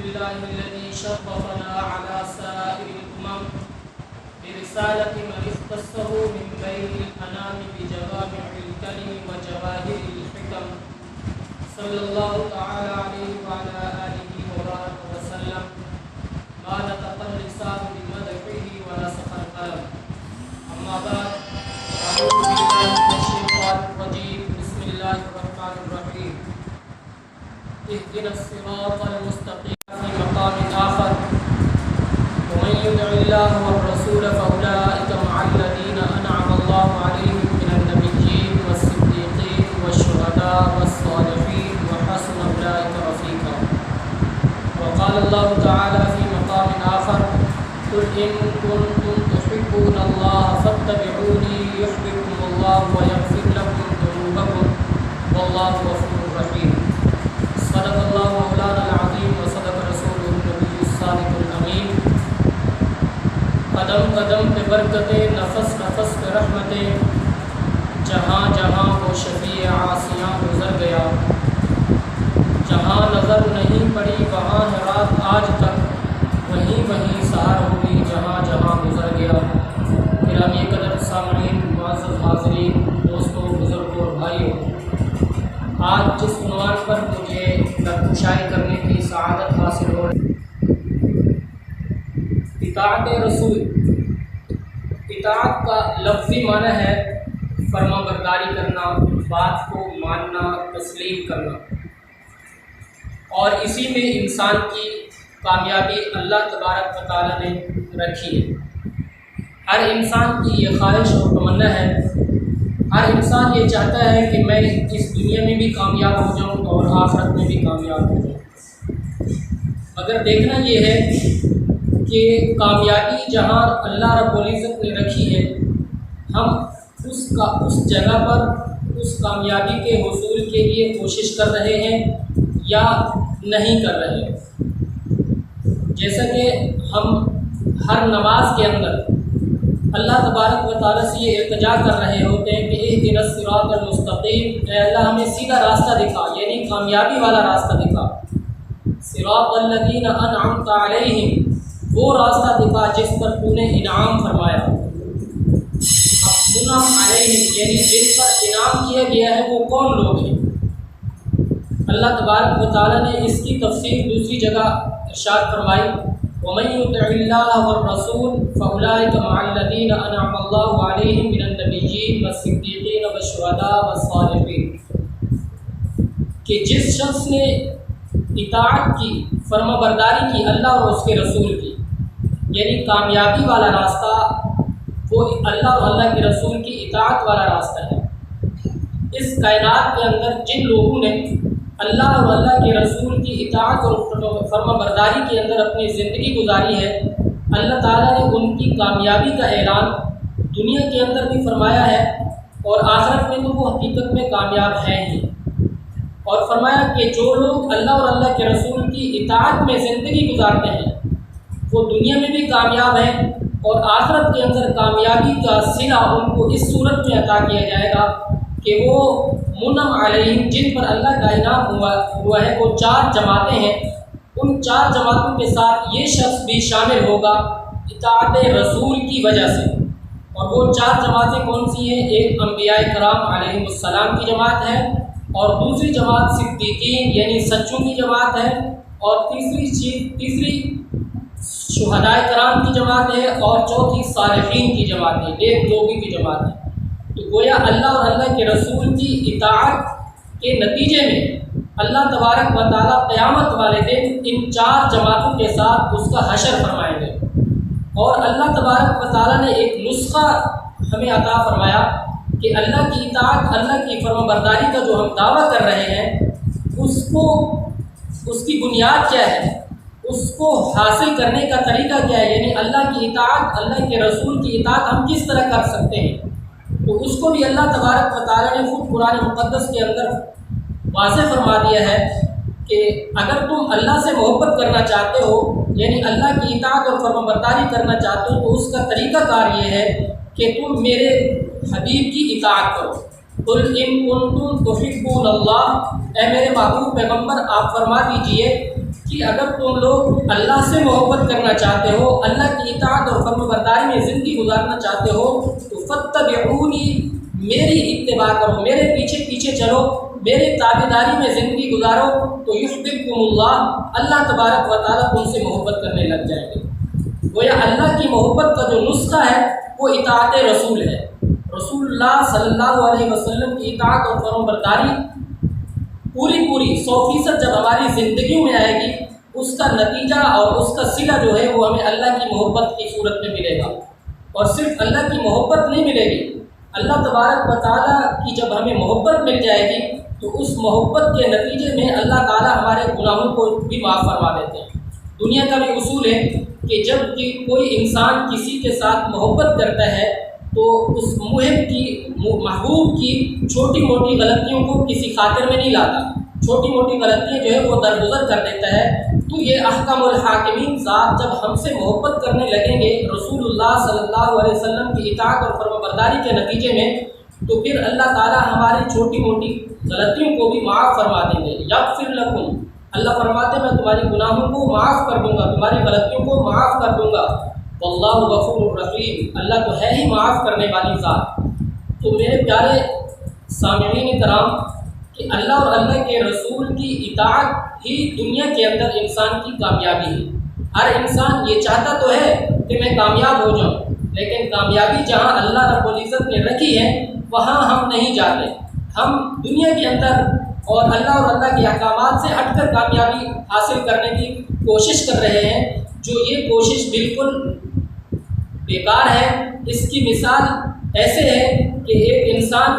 لله الذي شرفنا على سائر الأمم برسالة من اختصه من بين الأنام بجوامع الكلم وجواهر الحكم صلى الله تعالى عليه وعلى آله وبارك وسلم ما نطق اللسان بمدحه ونسخ القلم. أما بعد، أعوذ بالله من الشيطان الرجيم. بسم الله الرحمن الرحيم. اهدنا الصراط المستقيم. في مقام آخر: ومن يطع الله والرسول فأولئك مع الذين أنعم الله عليهم من النبيين والصديقين والشهداء والصالحين وحسن أولئك رفيقا. وقال الله تعالى في مقام آخر: قل إن كنتم تحبون الله فاتبعوني يحببكم الله ويغفر لكم ذنوبكم والله غفور رحيم. صدق اللہ مولانا العظیم وصدق رسولہ النبی الصادق الامین. قدم قدم پہ برکتیں، نفس نفس پہ رحمتیں، جہاں جہاں وہ شفیع عاصیاں گزر گیا. جہاں نظر نہیں پڑی وہاں ہے رات آج تک، وہیں وہیں سحر ہوئی جہاں جہاں گزر گیا. گرامی قدر سامعین، معزز حاضرین، دوستوں، بزرگوں اور بھائیوں، آج جس عنوان پر مجھے درگشائی کرنے کی سعادت حاصل ہو رہی، اطاعت رسول. اطاعت کا لفظی معنی ہے فرما برداری کرنا، بات کو ماننا، تسلیم کرنا، اور اسی میں انسان کی کامیابی اللہ تبارک و تعالیٰ نے رکھی ہے. ہر انسان کی یہ خواہش اور تمنا ہے، ہر انسان یہ چاہتا ہے کہ میں اس دنیا میں بھی کامیاب ہو جاؤں اور آخرت میں بھی کامیاب ہو جاؤں. مگر دیکھنا یہ ہے کہ کامیابی جہاں اللہ رب العزت نے رکھی ہے، ہم اس جگہ پر اس کامیابی کے حصول کے لیے کوشش کر رہے ہیں یا نہیں کر رہے ہیں. جیسا کہ ہم ہر نماز کے اندر اللہ تبارک و تعالیٰ سے یہ التجا کر رہے ہوتے ہیں کہ اہدنا الصراط المستقیم، اے اللہ ہمیں سیدھا راستہ دکھا، یعنی کامیابی والا راستہ دکھا. صراط الذین انعمت علیہم، وہ راستہ دکھا جس پر تو نے انعام فرمایا. اب منعم علیہم یعنی جن پر انعام کیا گیا ہے وہ کون لوگ ہیں؟ اللہ تبارک و تعالیٰ نے اس کی تفسیر دوسری جگہ ارشاد فرمائی: وَمَن يُطِعِ اللَّهَ وَالرَّسُولَ فَأُولَٰئِكَ مَعَ الَّذِينَ أَنْعَمَ اللَّهُ عَلَيْهِم مِّنَ النَّبِيِّينَ وَالصِّدِّيقِينَ وَالشُّهَدَاءِ وَالصَّالِحِينَ. کہ جس شخص نے اطاعت کی، فرما برداری کی اللہ اور اس کے رسول کی، یعنی کامیابی والا راستہ وہ اللہ اور اللہ کے رسول کی اطاعت والا راستہ ہے. اس کائنات کے اندر جن لوگوں نے اللہ اور اللہ کے رسول کی اطاعت اور فرما برداری کے اندر اپنی زندگی گزاری ہے، اللہ تعالیٰ نے ان کی کامیابی کا اعلان دنیا کے اندر بھی فرمایا ہے اور آخرت میں تو وہ حقیقت میں کامیاب ہیں ہی. اور فرمایا کہ جو لوگ اللہ اور اللہ کے رسول کی اطاعت میں زندگی گزارتے ہیں وہ دنیا میں بھی کامیاب ہیں اور آخرت کے اندر کامیابی کا صلہ ان کو اس صورت میں عطا کیا جائے گا کہ وہ منعم علیہم، جن پر اللہ کا انعام ہوا ہے، وہ 4 جماعتیں ہیں. ان 4 جماعتوں کے ساتھ یہ شخص بھی شامل ہوگا اطاعت رسول کی وجہ سے. اور وہ 4 جماعتیں کون سی ہیں؟ ایک انبیاء کرام علیہم السلام کی جماعت ہے، اور دوسری جماعت صدیقین یعنی سچوں کی جماعت ہے، اور تیسری شہداء کرام کی جماعت ہے، اور چوتھی صالحین کی جماعت ہے، نیک لوگوں کی جماعت ہے. تو گویا اللہ اور اللہ کے رسول کی اطاعت کے نتیجے میں اللہ تبارک و تعالیٰ قیامت والے دن ان 4 جماعتوں کے ساتھ اس کا حشر فرمائیں گے. اور اللہ تبارک و تعالیٰ نے ایک نسخہ ہمیں عطا فرمایا کہ اللہ کی اطاعت، اللہ کی فرما برداری کا جو ہم دعویٰ کر رہے ہیں اس کی بنیاد کیا ہے، اس کو حاصل کرنے کا طریقہ کیا ہے، یعنی اللہ کی اطاعت، اللہ کے رسول کی اطاعت ہم کس طرح کر سکتے ہیں. تو اس کو بھی اللہ تبارک و تعالیٰ نے خود قرآن مقدس کے اندر واضح فرما دیا ہے کہ اگر تم اللہ سے محبت کرنا چاہتے ہو، یعنی اللہ کی اطاعت اور فرما برداری کرنا چاہتے ہو، تو اس کا طریقہ کار یہ ہے کہ تم میرے حبیب کی اطاعت کرو. قل ان کنتم تحبون اللہ، اے میرے محبوب پیغمبر آپ فرما دیجئے کہ اگر تم لوگ اللہ سے محبت کرنا چاہتے ہو، اللہ کی اطاعت اور فرمانبرداری میں زندگی گزارنا چاہتے ہو تو فاتبعونی، میری اتباع کرو، میرے پیچھے پیچھے چلو، میری تابعداری میں زندگی گزارو تو یحببکم اللہ، اللہ تبارک و تعالیٰ تم سے محبت کرنے لگ جائیں گے۔ گویا اللہ کی محبت کا جو نسخہ ہے وہ اطاعت رسول ہے۔ رسول اللہ صلی اللہ علیہ وسلم کی اطاعت اور فرمانبرداری پوری 100% جب ہماری زندگیوں میں آئے گی، اس کا نتیجہ اور اس کا صلہ جو ہے وہ ہمیں اللہ کی محبت کی صورت میں ملے گا۔ اور صرف اللہ کی محبت نہیں ملے گی، اللہ تبارک و تعالیٰ کی جب ہمیں محبت مل جائے گی تو اس محبت کے نتیجے میں اللہ تعالیٰ ہمارے گناہوں کو بھی معاف فرما دیتے ہیں۔ دنیا کا بھی اصول ہے کہ جب کہ کوئی انسان کسی کے ساتھ محبت کرتا ہے تو اس محبوب کی چھوٹی موٹی غلطیوں کو کسی خاطر میں نہیں لاتا، چھوٹی موٹی غلطیاں جو ہے وہ درگزر کر دیتا ہے۔ تو یہ احکم الحاکمین ذات جب ہم سے محبت کرنے لگیں گے رسول اللہ صلی اللہ علیہ وسلم کی اطاعت اور فرمانبرداری کے نتیجے میں، تو پھر اللہ تعالیٰ ہماری چھوٹی موٹی غلطیوں کو بھی معاف فرما دیں گے۔ یغفر لکم، اللہ فرماتے ہیں میں تمہاری گناہوں کو معاف کر دوں گا، تمہاری غلطیوں کو معاف کر دوں گا۔ واللہ غفور الرحیم، اللہ تو ہے ہی معاف کرنے والی ذات۔ تو میرے پیارے سامعین کرام کہ اللہ اور اللہ کے رسول کی اطاعت ہی دنیا کے اندر انسان کی کامیابی ہے۔ ہر انسان یہ چاہتا تو ہے کہ میں کامیاب ہو جاؤں، لیکن کامیابی جہاں اللہ رب العزت نے رکھی ہے وہاں ہم نہیں جاتے۔ ہم دنیا کے اندر اور اللہ کے احکامات سے ہٹ کر کامیابی حاصل کرنے کی کوشش کر رہے ہیں، جو یہ کوشش بالکل بیکار ہے۔ اس کی مثال ایسے ہے کہ ایک انسان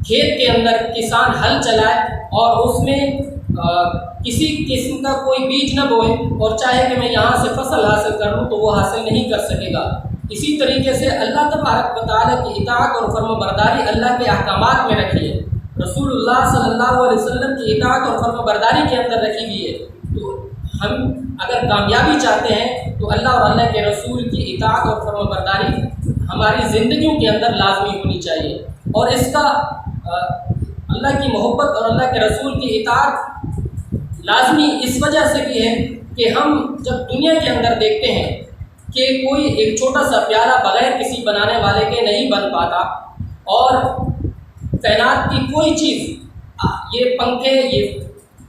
کھیت کے اندر کسان ہل چلائے اور اس میں کسی قسم کا کوئی بیج نہ بوئے اور چاہے کہ میں یہاں سے فصل حاصل کر لوں تو وہ حاصل نہیں کر سکے گا۔ اسی طریقے سے اللہ تبارک و تعالیٰ کی اطاعت اور فرمانبرداری اللہ کے احکامات میں رکھی ہے، رسول اللہ صلی اللہ علیہ وسلم کی اطاعت اور فرمانبرداری کے اندر رکھی گئی ہے۔ تو ہم اگر کامیابی چاہتے ہیں تو اللہ اور اللہ کے رسول کی اطاعت اور فرمانبرداری ہماری زندگیوں کے اندر لازمی ہونی چاہیے۔ اور اس کا اللہ کی محبت اور اللہ کے رسول کی اطاعت لازمی اس وجہ سے بھی ہے کہ ہم جب دنیا کے اندر دیکھتے ہیں کہ کوئی ایک چھوٹا سا پیالہ بغیر کسی بنانے والے کے نہیں بن پاتا، اور کائنات کی کوئی چیز، یہ پنکھے، یہ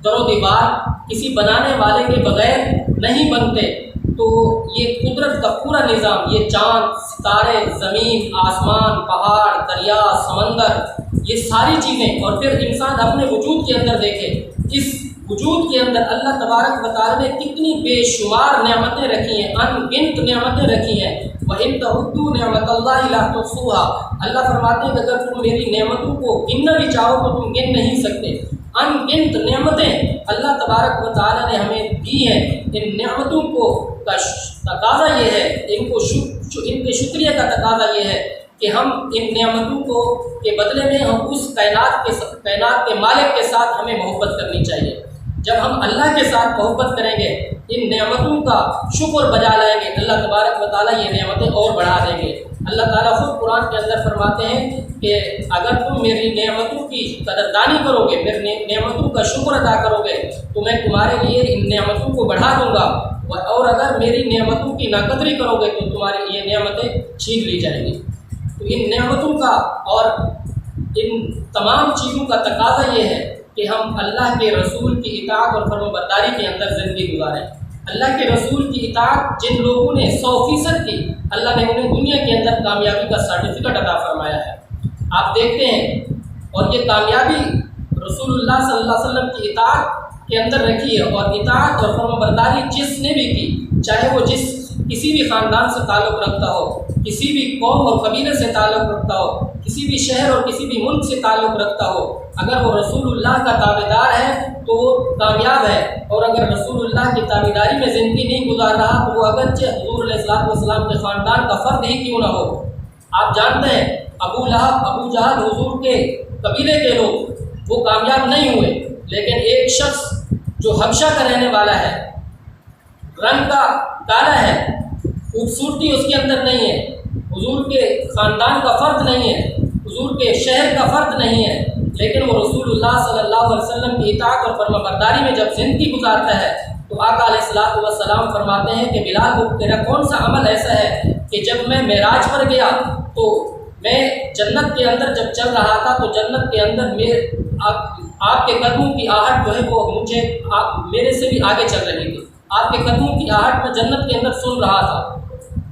در و دیوار کسی بنانے والے کے بغیر نہیں بنتے، تو یہ قدرت کا پورا نظام، یہ چاند، ستارے، زمین، آسمان، پہاڑ، دریا، سمندر، یہ ساری چیزیں، اور پھر انسان اپنے وجود کے اندر دیکھے، اس وجود کے اندر اللہ تبارک و تعالیٰ نے کتنی بے شمار نعمتیں رکھی ہیں، ان گنت نعمتیں رکھی ہیں۔ وَإِن تَعُدُّوا نِعْمَتَ اللَّهِ لَا تُحْصُوهَا، اللہ فرماتے ہیں کہ اگر تم میری نعمتوں کو گننا بھی چاہو تو تم گن نہیں سکتے۔ ان گنت نعمتیں اللہ تبارک و تعالیٰ نے ہمیں دی ہیں۔ ان نعمتوں کو کا تقاضا یہ ہے، ان کے شکریہ کا تقاضا یہ ہے کہ ہم ان نعمتوں کو کے بدلے میں ہم اس کائنات کے مالک کے ساتھ ہمیں محبت کرنی چاہیے۔ جب ہم اللہ کے ساتھ محبت کریں گے، ان نعمتوں کا شکر بجا لائیں گے، اللہ تبارک و تعالیٰ یہ نعمتیں اور بڑھا دیں گے۔ اللہ تعالیٰ خود قرآن کے اندر فرماتے ہیں کہ اگر تم میری نعمتوں کی قدردانی کرو گے، میری نعمتوں کا شکر ادا کرو گے تو میں تمہارے لیے ان نعمتوں کو بڑھا دوں گا، اور اگر میری نعمتوں کی ناقدری کرو گے تو تمہاری یہ نعمتیں چھین لی جائیں گی۔ تو ان نعمتوں کا اور ان تمام چیزوں کا تقاضا یہ ہے کہ ہم اللہ کے رسول کی اطاعت اور فرمانبرداری کے اندر زندگی گزاریں۔ اللہ کے رسول کی اطاعت جن لوگوں نے 100% کی، اللہ نے انہیں دنیا کے اندر کامیابی کا سرٹیفکیٹ عطا فرمایا ہے۔ آپ دیکھتے ہیں، اور یہ کامیابی رسول اللہ صلی اللہ علیہ وسلم کی اطاعت کے اندر رکھی ہے، اور اطاعت اور فرمانبرداری جس نے بھی کی، چاہے وہ کسی بھی خاندان سے تعلق رکھتا ہو، کسی بھی قوم اور قبیلے سے تعلق رکھتا ہو، کسی بھی شہر اور کسی بھی ملک سے تعلق رکھتا ہو، اگر وہ رسول اللہ کا تابعدار ہے تو وہ کامیاب ہے، اور اگر رسول اللہ کی تابعداری میں زندگی نہیں گزار رہا تو وہ اگرچہ حضور علیہ السلام کے خاندان کا فرد ہی کیوں نہ ہو۔ آپ جانتے ہیں ابو لہب، ابو جہل، حضور کے قبیلے کے لوگ وہ کامیاب نہیں ہوئے، لیکن ایک شخص جو حبشہ کا رہنے والا ہے، رنگ کا کالا ہے، خوبصورتی اس کے اندر نہیں ہے، حضور کے خاندان کا فرد نہیں ہے، حضور کے شہر کا فرد نہیں ہے، لیکن وہ رسول اللہ صلی اللہ علیہ وسلم کی اطاعت اور فرما برداری میں جب زندگی گزارتا ہے تو آقا علیہ الصلوۃ والسلام فرماتے ہیں کہ بلال وہ تیرا کون سا عمل ایسا ہے کہ جب میں معراج پر گیا تو میں جنت کے اندر جب چل رہا تھا تو جنت کے اندر آپ کے قدموں کی آہٹ جو ہے وہ مجھے میرے سے بھی آگے چل رہی تھی، آپ کے قدموں کی آہٹ میں جنت کے اندر سن رہا تھا۔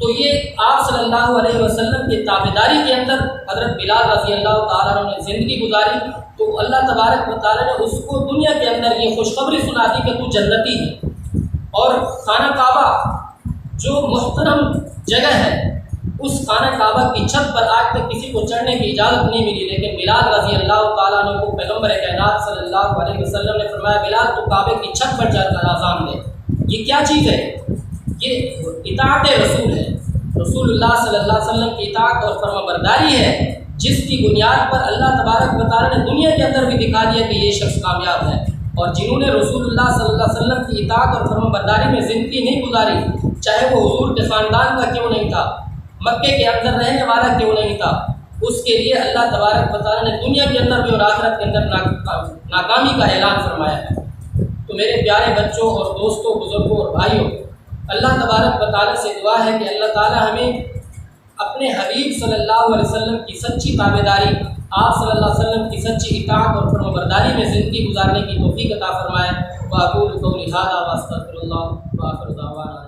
تو یہ آپ صلی اللہ علیہ وسلم کی تابعداری کے اندر حضرت بلال رضی اللہ تعالیٰ عنہ نے زندگی گزاری، تو اللہ تبارک و تعالیٰ نے اس کو دنیا کے اندر یہ خوشخبری سنا دی کہ تو جنتی ہے۔ اور خانہ کعبہ جو محترم جگہ ہے، اس خانہ کعبہ کی چھت پر آج تک کسی کو چڑھنے کی اجازت نہیں ملی، لیکن بلال رضی اللہ تعالیٰ عنہ کو پیغمبر کائنات صلی اللہ علیہ وسلم نے فرمایا بلال تو کعبے کی چھت پر چڑھ کر اذان دے۔ یہ کیا چیز ہے؟ یہ اطاعت رسول ہے، رسول اللہ صلی اللہ علیہ وسلم کی اطاعت اور فرما برداری ہے، جس کی بنیاد پر اللہ تبارک و تعالیٰ نے دنیا کے اندر بھی دکھا دیا کہ یہ شخص کامیاب ہے۔ اور جنہوں نے رسول اللہ صلی اللہ علیہ وسلم کی اطاعت اور فرما برداری میں زندگی نہیں گزاری، چاہے وہ حضور کے خاندان کا کیوں نہیں تھا، مکے کے اندر رہنے والا کیوں نہیں تھا، اس کے لیے اللہ تبارک و تعالیٰ نے دنیا کے اندر بھی اور آخرت کے اندر ناکامی کا اعلان فرمایا ہے۔ تو میرے پیارے بچوں اور دوستوں، بزرگوں اور بھائیوں، اللہ تبارک و تعالیٰ سے دعا ہے کہ اللہ تعالیٰ ہمیں اپنے حبیب صلی اللہ علیہ وسلم کی سچی تابعداری، آپ صلی اللہ علیہ وسلم کی سچی اطاعت اور فرما برداری میں زندگی گزارنے کی توفیق عطا فرمائے۔ وأقول قولي هذا وأستغفر الله وآخر دعوانا